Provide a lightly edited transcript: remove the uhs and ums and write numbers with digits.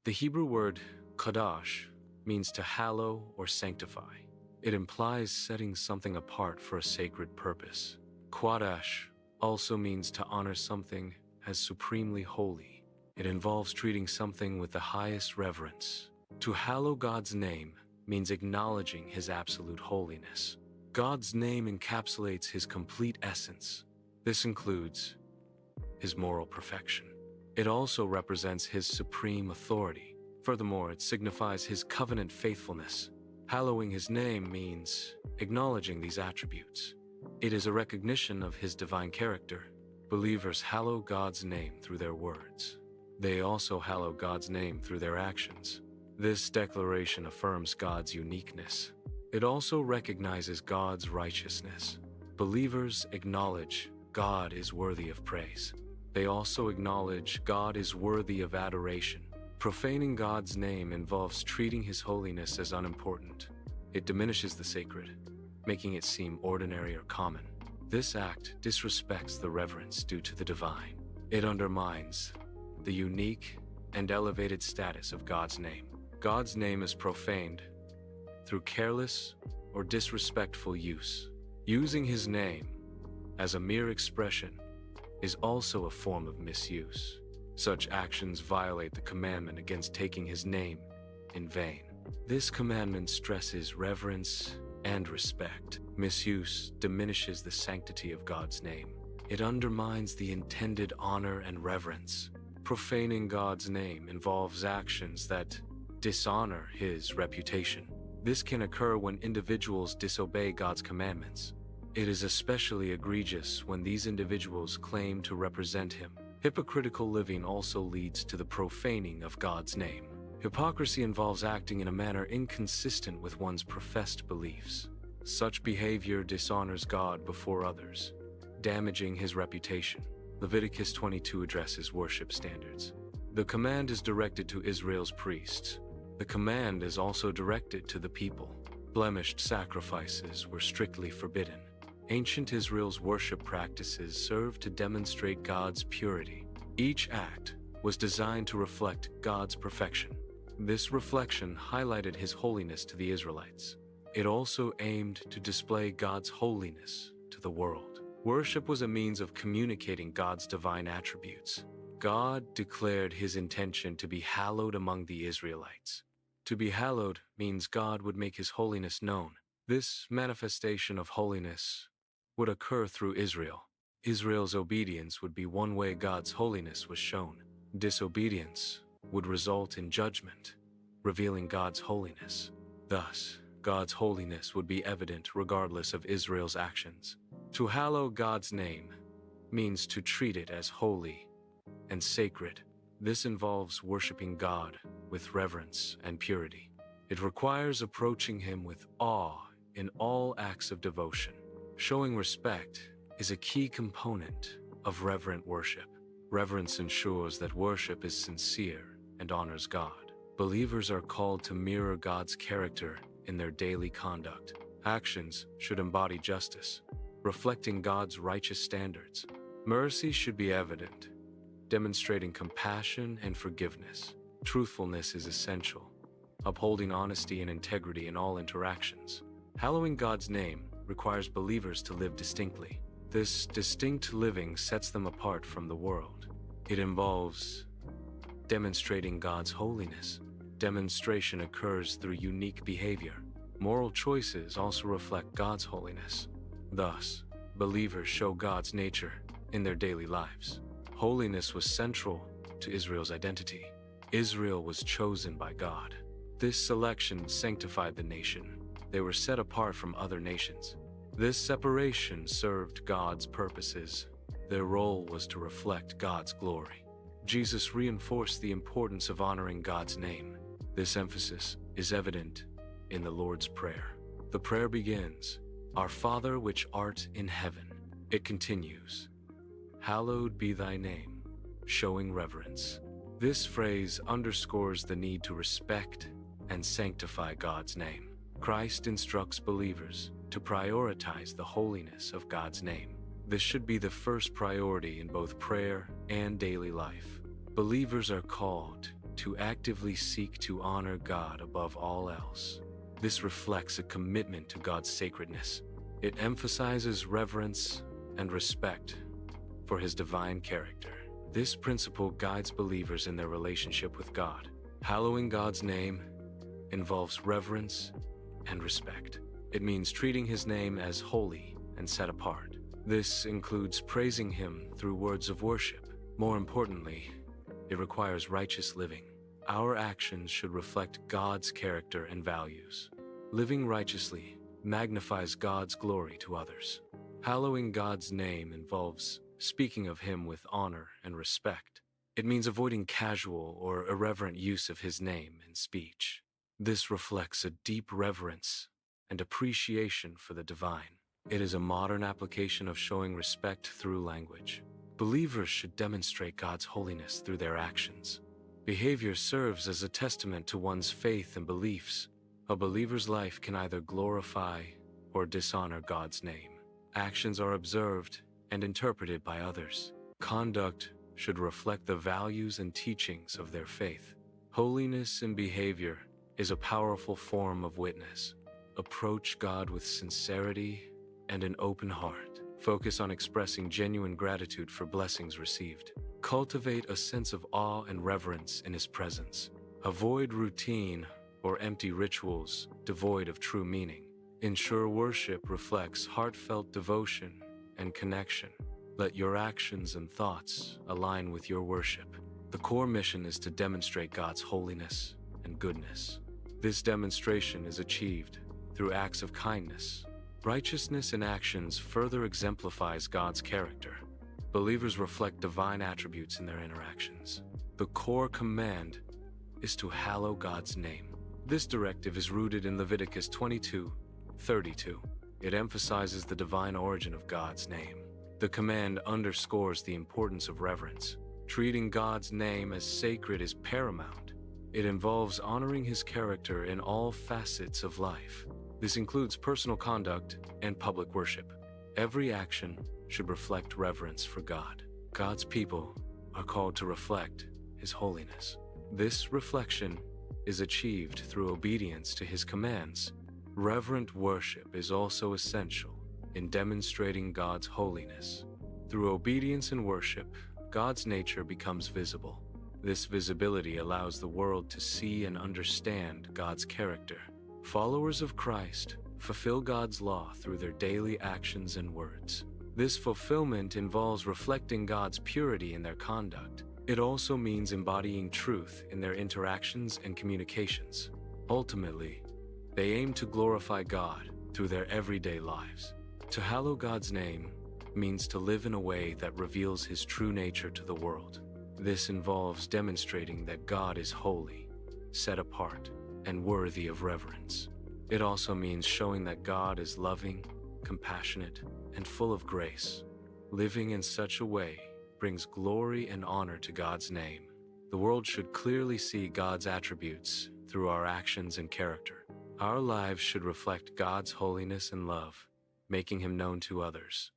The Hebrew word qāḍash means to hallow or sanctify. It implies setting something apart for a sacred purpose. Qāḍash also means to honor something as supremely holy. It involves treating something with the highest reverence. To hallow God's name means acknowledging His absolute holiness. God's name encapsulates His complete essence. This includes His moral perfection. It also represents His supreme authority. Furthermore, it signifies His covenant faithfulness. Hallowing His name means acknowledging these attributes. It is a recognition of His divine character. Believers hallow God's name through their words. They also hallow God's name through their actions. This declaration affirms God's uniqueness. It also recognizes God's righteousness. Believers acknowledge God is worthy of praise. They also acknowledge God is worthy of adoration. Profaning God's name involves treating His holiness as unimportant. It diminishes the sacred, making it seem ordinary or common. This act disrespects the reverence due to the divine. It undermines the unique and elevated status of God's name. God's name is profaned through careless or disrespectful use. Using His name as a mere expression is also a form of misuse. Such actions violate the commandment against taking His name in vain. This commandment stresses reverence and respect. Misuse diminishes the sanctity of God's name. It undermines the intended honor and reverence. Profaning God's name involves actions that dishonor His reputation. This can occur when individuals disobey God's commandments. It is especially egregious when these individuals claim to represent Him. Hypocritical living also leads to the profaning of God's name. Hypocrisy involves acting in a manner inconsistent with one's professed beliefs. Such behavior dishonors God before others, damaging His reputation. Leviticus 22 addresses worship standards. The command is directed to Israel's priests. The command is also directed to the people. Blemished sacrifices were strictly forbidden. Ancient Israel's worship practices served to demonstrate God's purity. Each act was designed to reflect God's perfection. This reflection highlighted His holiness to the Israelites. It also aimed to display God's holiness to the world. Worship was a means of communicating God's divine attributes. God declared His intention to be hallowed among the Israelites. To be hallowed means God would make His holiness known. This manifestation of holiness would occur through Israel. Israel's obedience would be one way God's holiness was shown. Disobedience would result in judgment, revealing God's holiness. Thus, God's holiness would be evident regardless of Israel's actions. To hallow God's name means to treat it as holy and sacred. This involves worshiping God with reverence and purity. It requires approaching Him with awe in all acts of devotion. Showing respect is a key component of reverent worship. Reverence ensures that worship is sincere and honors God. Believers are called to mirror God's character in their daily conduct. Actions should embody justice, reflecting God's righteous standards. Mercy should be evident, demonstrating compassion and forgiveness. Truthfulness is essential, upholding honesty and integrity in all interactions. Hallowing God's name requires believers to live distinctly. This distinct living sets them apart from the world. It involves demonstrating God's holiness. Demonstration occurs through unique behavior. Moral choices also reflect God's holiness. Thus, believers show God's nature in their daily lives. Holiness was central to Israel's identity. Israel was chosen by God. This selection sanctified the nation. They were set apart from other nations. This separation served God's purposes. Their role was to reflect God's glory. Jesus reinforced the importance of honoring God's name. This emphasis is evident in the Lord's Prayer. The prayer begins, "Our Father which art in heaven." It continues, "Hallowed be thy name," showing reverence. This phrase underscores the need to respect and sanctify God's name. Christ instructs believers to prioritize the holiness of God's name. This should be the first priority in both prayer and daily life. Believers are called to actively seek to honor God above all else. This reflects a commitment to God's sacredness. It emphasizes reverence and respect for His divine character. This principle guides believers in their relationship with God. Hallowing God's name involves reverence and respect. It means treating His name as holy and set apart. This includes praising Him through words of worship. More importantly, it requires righteous living. Our actions should reflect God's character and values. Living righteously magnifies God's glory to others. Hallowing God's name involves speaking of Him with honor and respect. It means avoiding casual or irreverent use of His name in speech. This reflects a deep reverence and appreciation for the divine. It is a modern application of showing respect through language. Believers should demonstrate God's holiness through their actions. Behavior serves as a testament to one's faith and beliefs. A believer's life can either glorify or dishonor God's name. Actions are observed and interpreted by others. Conduct should reflect the values and teachings of their faith. Holiness in behavior is a powerful form of witness. Approach God with sincerity and an open heart. Focus on expressing genuine gratitude for blessings received. Cultivate a sense of awe and reverence in His presence. Avoid routine or empty rituals devoid of true meaning. Ensure worship reflects heartfelt devotion and connection. Let your actions and thoughts align with your worship. The core mission is to demonstrate God's holiness and goodness. This demonstration is achieved through acts of kindness. Righteousness in actions further exemplifies God's character. Believers reflect divine attributes in their interactions. The core command is to hallow God's name. This directive is rooted in Leviticus 22:32. It emphasizes the divine origin of God's name. The command underscores the importance of reverence. Treating God's name as sacred is paramount. It involves honoring His character in all facets of life. This includes personal conduct and public worship. Every action should reflect reverence for God. God's people are called to reflect His holiness. This reflection is achieved through obedience to His commands. Reverent worship is also essential in demonstrating God's holiness. Through obedience and worship, God's nature becomes visible. This visibility allows the world to see and understand God's character. Followers of Christ fulfill God's law through their daily actions and words. This fulfillment involves reflecting God's purity in their conduct. It also means embodying truth in their interactions and communications. Ultimately, they aim to glorify God through their everyday lives. To hallow God's name means to live in a way that reveals His true nature to the world. This involves demonstrating that God is holy, set apart, and worthy of reverence. It also means showing that God is loving, compassionate, and full of grace. Living in such a way brings glory and honor to God's name. The world should clearly see God's attributes through our actions and character. Our lives should reflect God's holiness and love, making Him known to others.